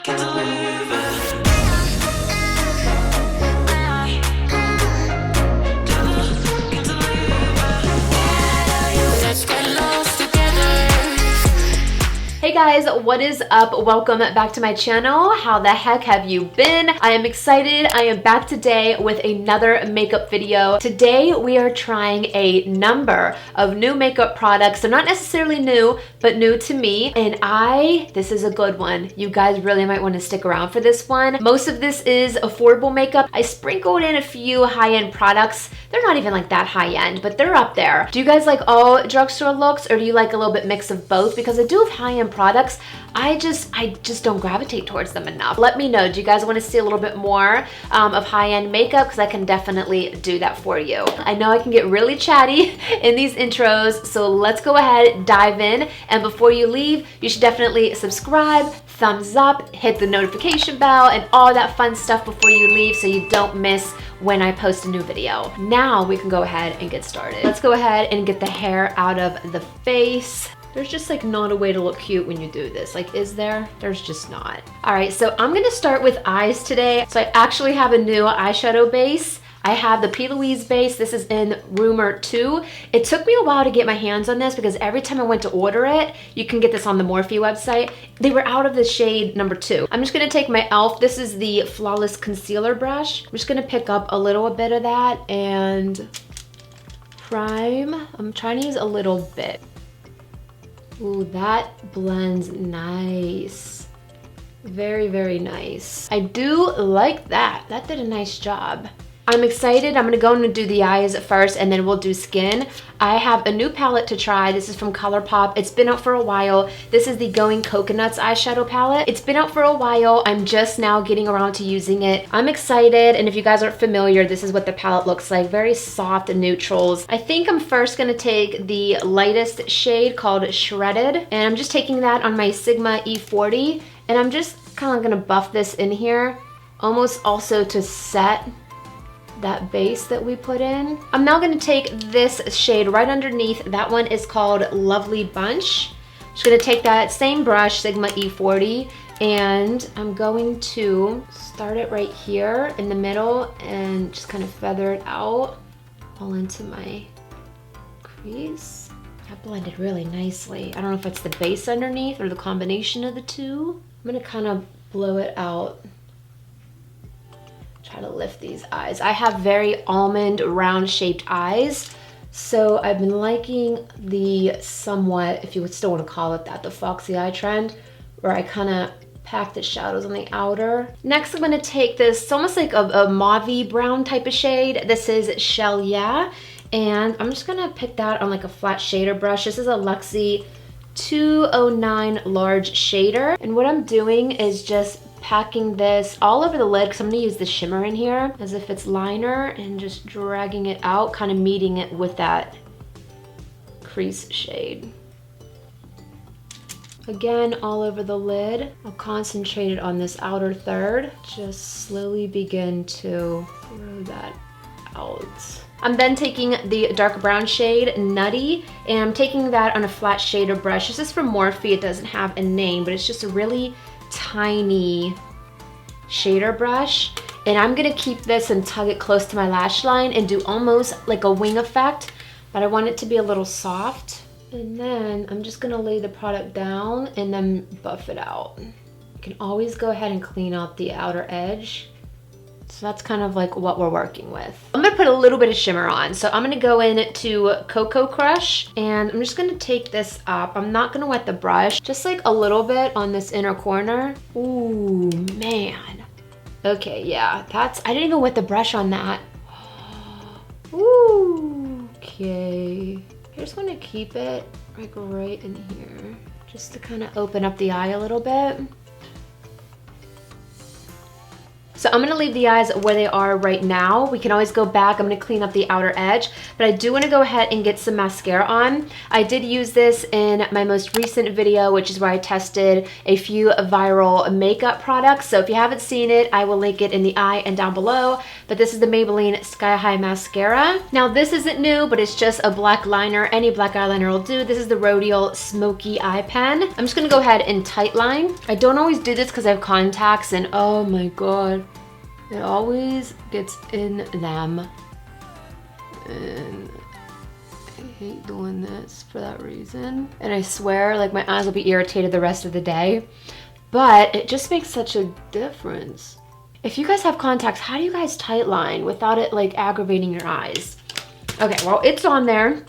Hey guys, what is up? Welcome back to my channel. How the heck have you been? I am excited. I am back today with another makeup video. Today we are trying a number of new makeup products. They're not necessarily new, but new to me. And this is a good one. You guys really might want to stick around for this one. Most of this is affordable makeup. I sprinkled in a few high-end products. They're not even like that high-end, but they're up there. Do you guys like all drugstore looks, or do you like a little bit mix of both? Because I do have high-end products. I just don't gravitate towards them enough. Let me know, do you guys want to see a little bit more of high-end makeup? Because I can definitely do that for you. I know I can get really chatty in these intros, so let's go ahead, dive in. And before you leave, you should definitely subscribe, thumbs up, hit the notification bell, and all that fun stuff before you leave so you don't miss when I post a new video. Now we can go ahead and get started. Let's go ahead and get the hair out of the face. There's just like not a way to look cute when you do this. Like, is there? There's just not. All right, so I'm gonna start with eyes today. So I actually have a new eyeshadow base. I have the P. Louise base. This is in Rumor 2. It took me a while to get my hands on this because every time I went to order it, you can get this on the Morphe website, they were out of the shade number 2. I'm just gonna take my e.l.f. This is the Flawless Concealer brush. I'm just gonna pick up a little bit of that and prime. I'm trying to use a little bit. Ooh, that blends nice. Very, very nice. I do like that. That did a nice job. I'm excited. I'm gonna go and do the eyes first and then we'll do skin. I have a new palette to try. This is from ColourPop. It's been out for a while. This is the Going Coconuts eyeshadow palette. It's been out for a while. I'm just now getting around to using it. I'm excited, and if you guys aren't familiar, this is what the palette looks like. Very soft neutrals. I think I'm first gonna take the lightest shade called Shredded, and I'm just taking that on my Sigma E40, and I'm just kind of gonna buff this in here, almost also to set that base that we put in. I'm now gonna take this shade right underneath. That one is called Lovely Bunch. I'm just gonna take that same brush, Sigma E40, and I'm going to start it right here in the middle and just kind of feather it out all into my crease. That blended really nicely. I don't know if it's the base underneath or the combination of the two. I'm gonna kind of blow it out. Try to lift these eyes. I have very almond round shaped eyes, so I've been liking the somewhat, if you would still want to call it that, the foxy eye trend, where I kind of pack the shadows on the outer. Next, I'm going to take this, it's almost like a mauve brown type of shade. This is Shell Yeah, and I'm just going to pick that on like a flat shader brush. This is a Luxie 209 large shader, and what I'm doing is just packing this all over the lid because I'm going to use the shimmer in here as if it's liner and just dragging it out, kind of meeting it with that crease shade. Again, all over the lid. I'll concentrate it on this outer third. Just slowly begin to throw that out. I'm then taking the dark brown shade, Nutty, and I'm taking that on a flat shader brush. This is from Morphe. It doesn't have a name, but it's just a really tiny shader brush, and I'm gonna keep this and tug it close to my lash line and do almost like a wing effect, but I want it to be a little soft. And then I'm just gonna lay the product down and then buff it out. You can always go ahead and clean out the outer edge. So that's kind of like what we're working with. I'm gonna put a little bit of shimmer on. So I'm gonna go into Cocoa Crush, and I'm just gonna take this up. I'm not gonna wet the brush, just like a little bit on this inner corner. Ooh, man. Okay, yeah, I didn't even wet the brush on that. Ooh, okay. I just wanna keep it like right in here, just to kind of open up the eye a little bit. So I'm gonna leave the eyes where they are right now. We can always go back. I'm gonna clean up the outer edge, but I do wanna go ahead and get some mascara on. I did use this in my most recent video, which is where I tested a few viral makeup products. So if you haven't seen it, I will link it in the eye and down below. But this is the Maybelline Sky High Mascara. Now this isn't new, but it's just a black liner. Any black eyeliner will do. This is the Rodial Smoky Eye Pen. I'm just gonna go ahead and tight line. I don't always do this because I have contacts and oh my God, it always gets in them. And I hate doing this for that reason. And I swear, like, my eyes will be irritated the rest of the day, but it just makes such a difference. If you guys have contacts, how do you guys tight line without it like aggravating your eyes? Okay, well, it's on there.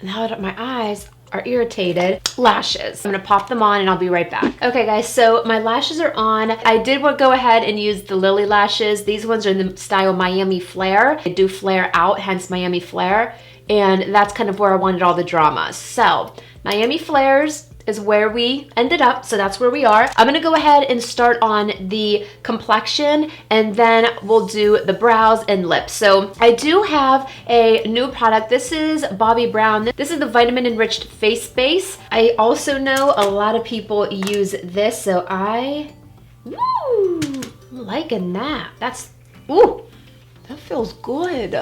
Now that my eyes are irritated. Lashes. I'm gonna pop them on and I'll be right back. Okay guys, so my lashes are on. I did go ahead and use the Lily lashes. These ones are in the style Miami Flare. They do flare out, hence Miami Flare. And that's kind of where I wanted all the drama. So Miami Flares is where we ended up, so that's where we are. I'm gonna go ahead and start on the complexion and then we'll do the brows and lips. So I do have a new product. This is Bobbi Brown. This is the vitamin enriched face base. I also know a lot of people use this, so I'm liking that. That feels good.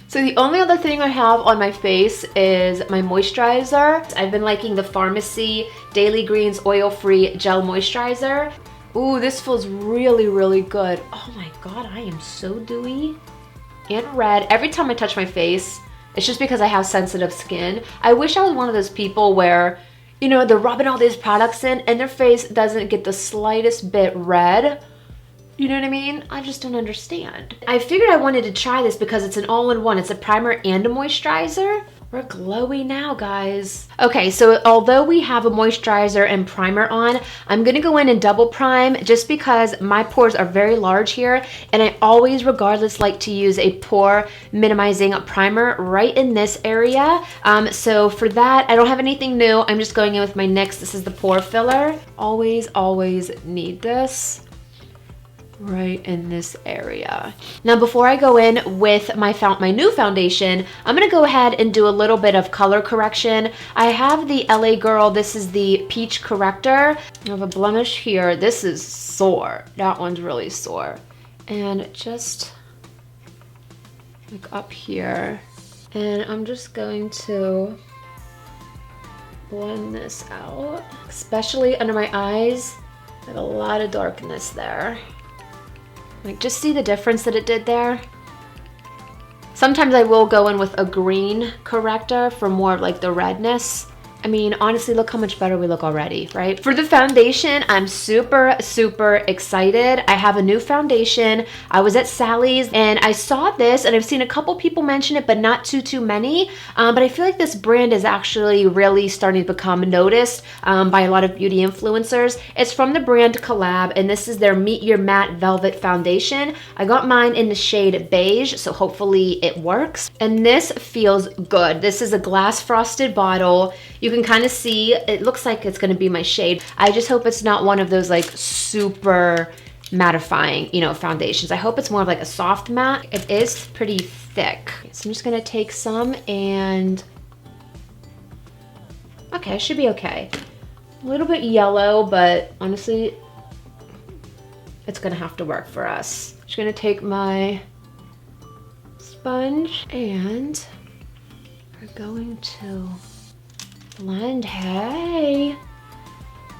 So the only other thing I have on my face is my moisturizer. I've been liking the Pharmacy Daily Greens Oil-Free Gel Moisturizer. Ooh, this feels really, really good. Oh my God, I am so dewy and red. Every time I touch my face, it's just because I have sensitive skin. I wish I was one of those people where, you know, they're rubbing all these products in and their face doesn't get the slightest bit red. You know what I mean? I just don't understand. I figured I wanted to try this because it's an all-in-one. It's a primer and a moisturizer. We're glowy now, guys. Okay, so although we have a moisturizer and primer on, I'm gonna go in and double prime just because my pores are very large here and I always, regardless, like to use a pore minimizing primer right in this area. So for that, I don't have anything new. I'm just going in with my NYX. This is the pore filler. Always, always need this right in this area. Now before I go in with my new foundation, I'm gonna go ahead and do a little bit of color correction. I have the LA Girl. This is the Peach Corrector. I have a blemish here. This is sore. That one's really sore. And just like up here. And I'm just going to blend this out, especially under my eyes. I have a lot of darkness there. Like, just see the difference that it did there? Sometimes I will go in with a green corrector for more of like the redness. I mean, honestly, look how much better we look already, right? For the foundation, I'm super, super excited. I have a new foundation. I was at Sally's and I saw this and I've seen a couple people mention it, but not too many. But I feel like this brand is actually really starting to become noticed by a lot of beauty influencers. It's from the brand col-lab and this is their Meet Your Matte Velvet Foundation. I got mine in the shade beige, so hopefully it works. And this feels good. This is a glass frosted bottle. You can kind of see, it looks like it's gonna be my shade. I just hope it's not one of those like super mattifying, you know, foundations. I hope it's more of like a soft matte. It is pretty thick. So I'm just gonna take some and, okay, it should be okay. A little bit yellow, but honestly, it's gonna have to work for us. I'm just gonna take my sponge and we're going to blend. Hey,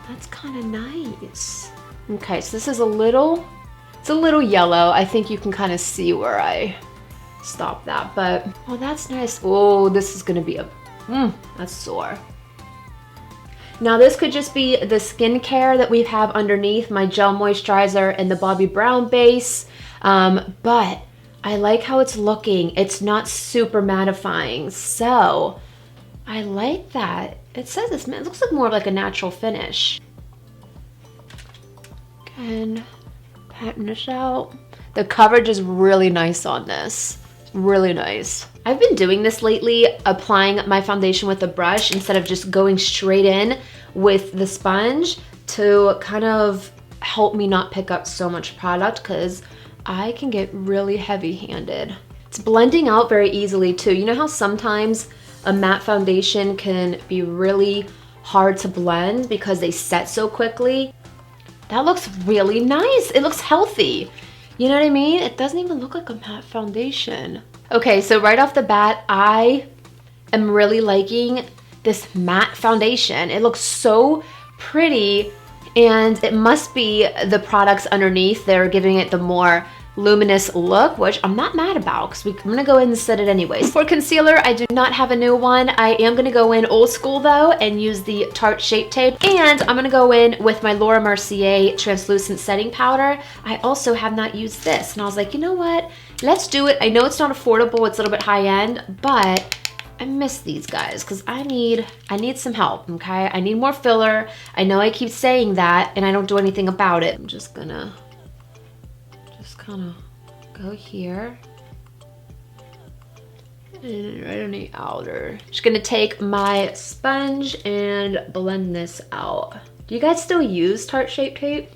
that's kind of nice. Okay, so this is it's a little yellow. I think you can kind of see where I stopped that, but oh, that's nice. Oh, this is gonna be that's sore. Now this could just be the skincare that we have underneath, my gel moisturizer and the Bobbi Brown base, but I like how it's looking. It's not super mattifying, so I like that. It says this, it looks like more of like a natural finish. And patting this out. The coverage is really nice on this. Really nice. I've been doing this lately, applying my foundation with a brush instead of just going straight in with the sponge to kind of help me not pick up so much product because I can get really heavy-handed. It's blending out very easily too. You know how sometimes a matte foundation can be really hard to blend because they set so quickly? That looks really nice. It looks healthy. You know what I mean? It doesn't even look like a matte foundation. Okay, so right off the bat, I am really liking this matte foundation. It looks so pretty, and it must be the products underneath. They're giving it the more luminous look, which I'm not mad about because I'm gonna go in and set it anyways. For concealer, I do not have a new one. I am gonna go in old school though and use the Tarte Shape Tape, and I'm gonna go in with my Laura Mercier translucent setting powder. I also have not used this, and I was like, you know what? Let's do it. I know it's not affordable, it's a little bit high end, but I miss these guys because I need some help, okay? I need more filler. I know I keep saying that and I don't do anything about it. I'm just gonna kind of go here and right on the outer. Just gonna take my sponge and blend this out. Do you guys still use Tarte Shape Tape?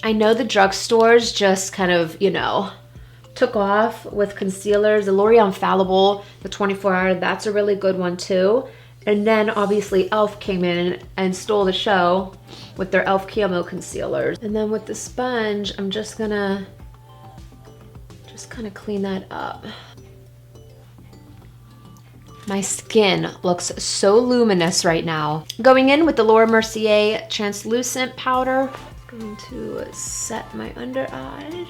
I know the drugstores just kind of, you know, took off with concealers. The L'Oreal Infallible, the 24-hour, that's a really good one too. And then obviously e.l.f. came in and stole the show with their e.l.f. Camo concealers. And then with the sponge, I'm just gonna kind of clean that up. My skin looks so luminous right now. Going in with the Laura Mercier translucent powder, I'm going to set my under eyes.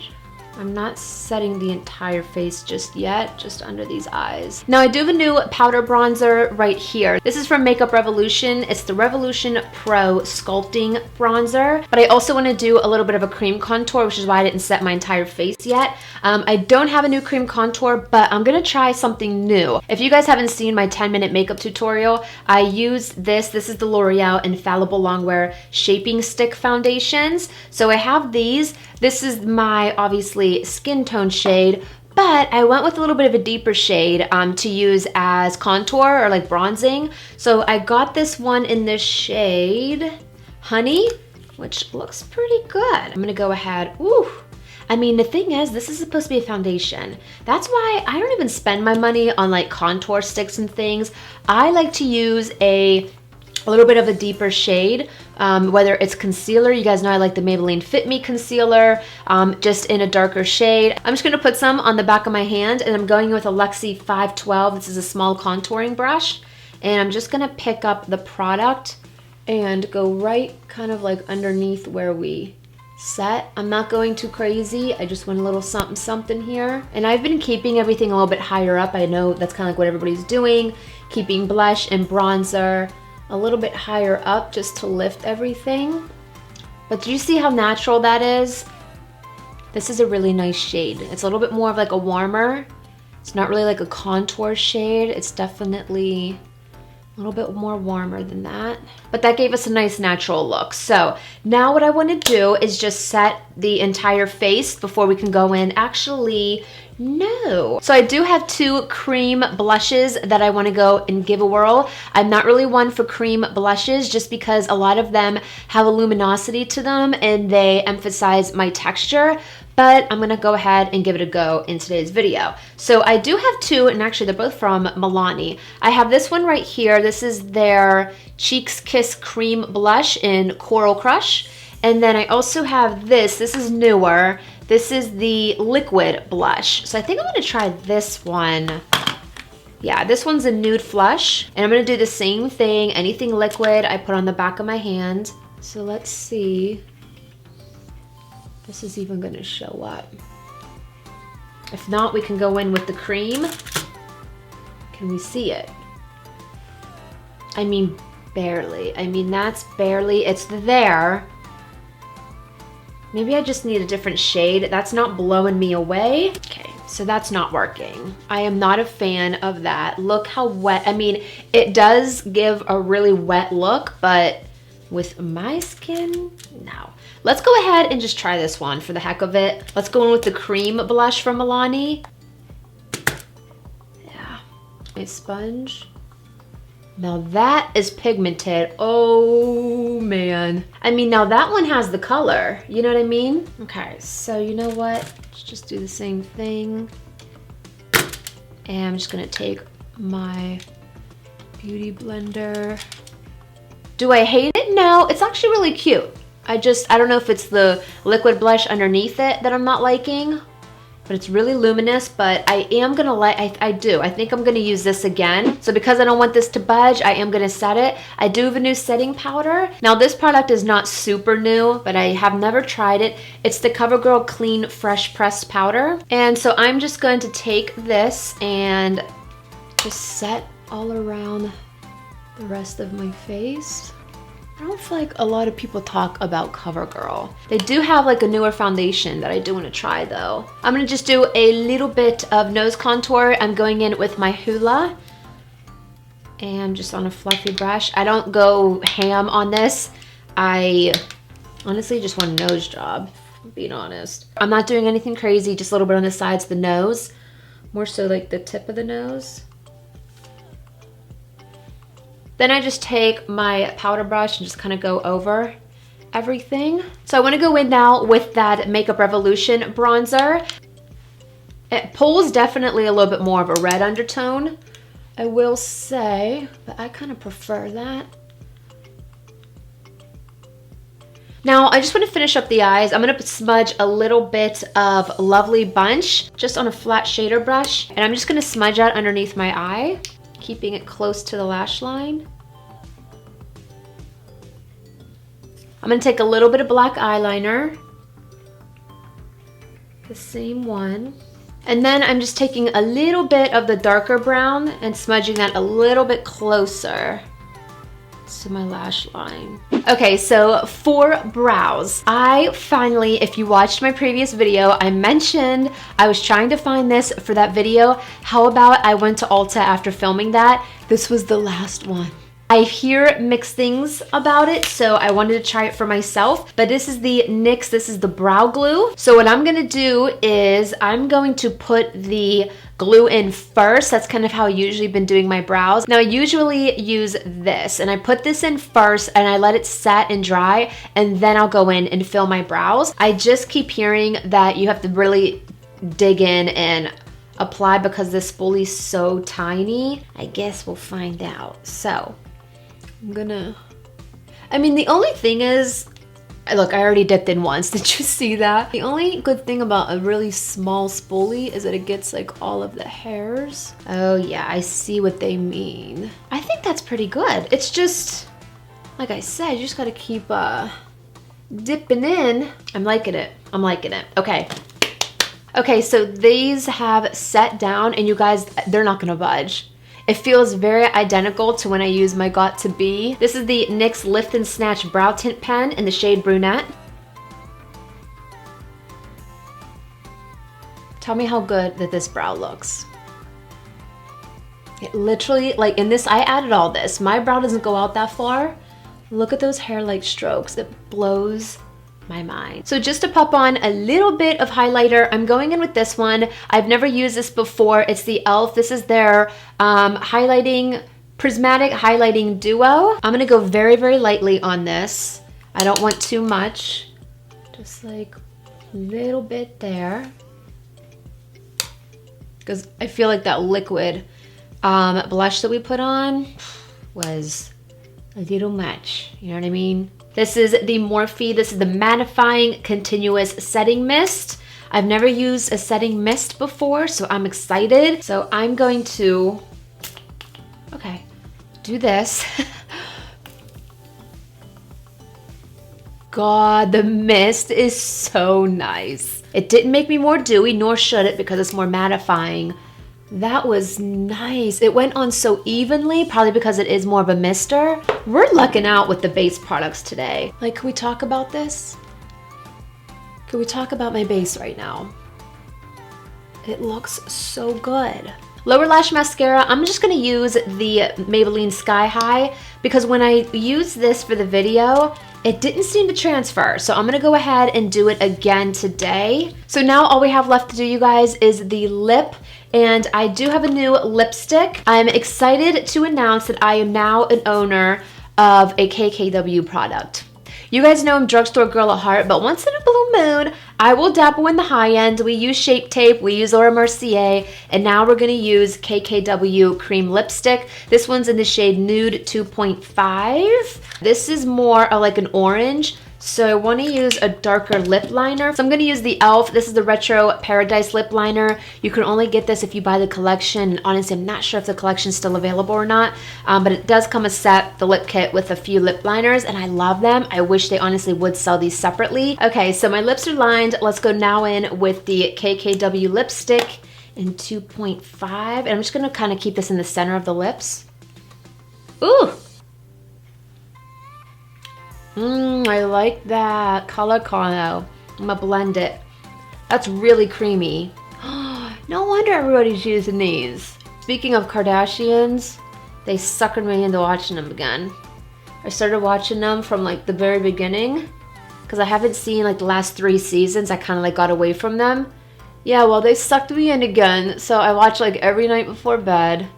I'm not setting the entire face just yet, just under these eyes. Now I do have a new powder bronzer right here. This is from Makeup Revolution. It's the Revolution Pro Sculpting Bronzer, but I also want to do a little bit of a cream contour, which is why I didn't set my entire face yet. I don't have a new cream contour, but I'm gonna try something new. If you guys haven't seen my 10-minute makeup tutorial, I used this. This is the L'Oreal Infallible Longwear Shaping Stick Foundations. So I have these. This is my, obviously, skin tone shade, but I went with a little bit of a deeper shade to use as contour or like bronzing. So I got this one in this shade, Honey, which looks pretty good. I'm gonna go ahead, ooh. I mean, the thing is, this is supposed to be a foundation. That's why I don't even spend my money on like contour sticks and things. I like to use a little bit of a deeper shade, whether it's concealer. You guys know I like the Maybelline Fit Me concealer, just in a darker shade. I'm just gonna put some on the back of my hand, and I'm going with a Luxie 512. This is a small contouring brush, and I'm just gonna pick up the product and go right kind of like underneath where we set. I'm not going too crazy. I just want a little something something here. And I've been keeping everything a little bit higher up. I know that's kind of like what everybody's doing, keeping blush and bronzer a little bit higher up just to lift everything. But do you see how natural that is? This is a really nice shade. It's a little bit more of like a warmer. It's not really like a contour shade. It's definitely a little bit more warmer than that. But that gave us a nice natural look. So now what I want to do is just set the entire face before we can go in. Actually, no. So I do have two cream blushes that I want to go and give a whirl. I'm not really one for cream blushes just because a lot of them have a luminosity to them and they emphasize my texture. But I'm gonna go ahead and give it a go in today's video. So I do have two, and actually they're both from Milani. I have this one right here. This is their Cheeks Kiss Cream Blush in Coral Crush. And then I also have this is newer. This is the Liquid Blush. So I think I'm gonna try this one. Yeah, this one's a Nude Flush. And I'm gonna do the same thing. Anything liquid, I put on the back of my hand. So let's see. This is even gonna show up. If not, we can go in with the cream. Can we see it? I mean, barely. I mean, that's barely, it's there. Maybe I just need a different shade. That's not blowing me away. Okay, so that's not working. I am not a fan of that. Look how wet, I mean, it does give a really wet look, but with my skin, no. Let's go ahead and just try this one for the heck of it. Let's go in with the cream blush from Milani. Yeah, my sponge. Now that is pigmented. Oh man. I mean, now that one has the color. You know what I mean? Okay, so you know what? Let's just do the same thing. And I'm just gonna take my beauty blender. Do I hate it? No, it's actually really cute. I don't know if it's the liquid blush underneath it that I'm not liking, but it's really luminous. But I am gonna I think I'm gonna use this again. So because I don't want this to budge, I am gonna set it. I do have a new setting powder. Now this product is not super new, but I have never tried it. It's the CoverGirl Clean Fresh Pressed Powder. And so I'm just going to take this and just set all around the rest of my face. I don't feel like a lot of people talk about CoverGirl. They do have like a newer foundation that I do want to try though. I'm gonna just do a little bit of nose contour. I'm going in with my Hoola and just on a fluffy brush. I don't go ham on this. I honestly just want a nose job, if I'm being honest. I'm not doing anything crazy, just a little bit on the sides of the nose. More so like the tip of the nose. Then I just take my powder brush and just kind of go over everything. So I want to go in now with that Makeup Revolution bronzer. It pulls definitely a little bit more of a red undertone, I will say, but I kind of prefer that. Now I just want to finish up the eyes. I'm going to smudge a little bit of Lovely Bunch just on a flat shader brush, and I'm just going to smudge that underneath my eye, keeping it close to the lash line. I'm gonna take a little bit of black eyeliner, the same one, and then I'm just taking a little bit of the darker brown and smudging that a little bit closer to my lash line. Okay, so for brows, I finally, if you watched my previous video, I mentioned I was trying to find this for that video. How about I went to Ulta after filming that? This was the last one. I hear mixed things about it, so I wanted to try it for myself. But this is the NYX, this is the brow glue. So what I'm gonna do is I'm going to put the glue in first. That's kind of how I usually been doing my brows. Now I usually use this, and I put this in first and I let it set and dry, and then I'll go in and fill my brows. I just keep hearing that you have to really dig in and apply because this spoolie is so tiny. I guess we'll find out. So I'm gonna, I mean, the only thing is, look, I already dipped in once. Did you see that? The only good thing about a really small spoolie is that it gets like all of the hairs. Oh yeah, I see what they mean. I think that's pretty good. It's just, like I said, you just gotta keep dipping in. I'm liking it. I'm liking it. Okay. Okay, so these have set down, and you guys, they're not gonna budge. It feels very identical to when I use my Got To Be. This is the NYX Lift and Snatch Brow Tint Pen in the shade Brunette. Tell me how good that this brow looks. It literally, like in this, I added all this. My brow doesn't go out that far. Look at those hair-like strokes. It blows my mind. So just to pop on a little bit of highlighter, I'm going in with this one. I've never used this before. It's the e.l.f. This is their prismatic highlighting duo. I'm gonna go very, very lightly on this. I don't want too much. Just like a little bit there. Because I feel like that liquid blush that we put on was a little much. You know what I mean? This is the Morphe. This is the Mattifying Continuous Setting Mist. I've never used a setting mist before, so I'm excited. So I'm going to, okay, do this. God, the mist is so nice. It didn't make me more dewy, nor should it, because it's more mattifying. That was nice. It went on so evenly, probably because it is more of a mister. We're lucking out with the base products today. Like, can we talk about this? Can we talk about my base right now? It looks so good. Lower lash mascara, I'm just gonna use the Maybelline Sky High because when I used this for the video, it didn't seem to transfer. So I'm gonna go ahead and do it again today. So now all we have left to do, you guys, is the lip And I do have a new lipstick. I'm excited to announce that I am now an owner of a KKW product. You guys know I'm drugstore girl at heart, but once in a blue moon, I will dabble in the high end. We use Shape Tape, we use Laura Mercier, and now we're gonna use KKW cream lipstick. This one's in the shade Nude 2.5. This is more like an orange, so I wanna use a darker lip liner. So I'm gonna use the e.l.f. This is the Retro Paradise lip liner. You can only get this if you buy the collection. Honestly, I'm not sure if the collection's still available or not, but it does come a set, the lip kit, with a few lip liners, and I love them. I wish they honestly would sell these separately. Okay, so my lips are lined. Let's go now in with the KKW lipstick in 2.5, and I'm just gonna kind of keep this in the center of the lips. Ooh! I like that color combo. I'm gonna blend it. That's really creamy. No wonder everybody's using these. Speaking of Kardashians, they suckered me into watching them again. I started watching them from like the very beginning because I haven't seen like the last 3 seasons. I kind of like got away from them. Yeah, well, they sucked me in again, so I watch like every night before bed.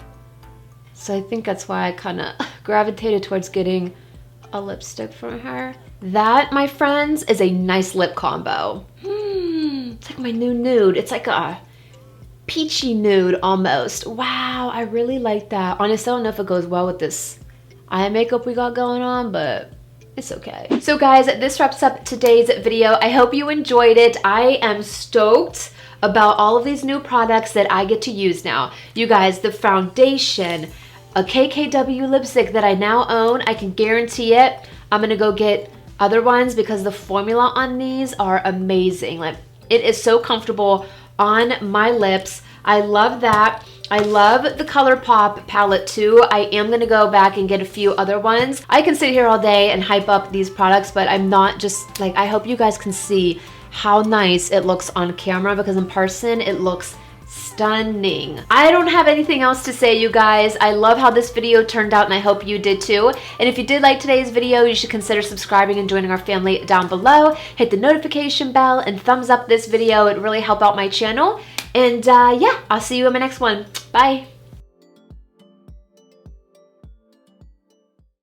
So I think that's why I kind of gravitated towards getting a lipstick from her. That, my friends, is a nice lip combo. It's like my new nude. It's like a peachy nude almost. Wow, I really like that. Honestly, I don't know if it goes well with this eye makeup we got going on, but it's okay. So guys, this wraps up today's video. I hope you enjoyed it. I am stoked about all of these new products that I get to use now. You guys, the foundation, a KKW lipstick that I now own. I can guarantee it. I'm gonna go get other ones because the formula on these are amazing. Like, it is so comfortable on my lips. I love that. I love the ColourPop palette too. I am gonna go back and get a few other ones. I can sit here all day and hype up these products, but I'm not just like, I hope you guys can see how nice it looks on camera, because in person it looks stunning. I don't have anything else to say, you guys. I love how this video turned out, and I hope you did too. And if you did like today's video, you should consider subscribing and joining our family down below. Hit the notification bell and thumbs up this video. It really helped out my channel. And yeah, I'll see you in my next one. Bye.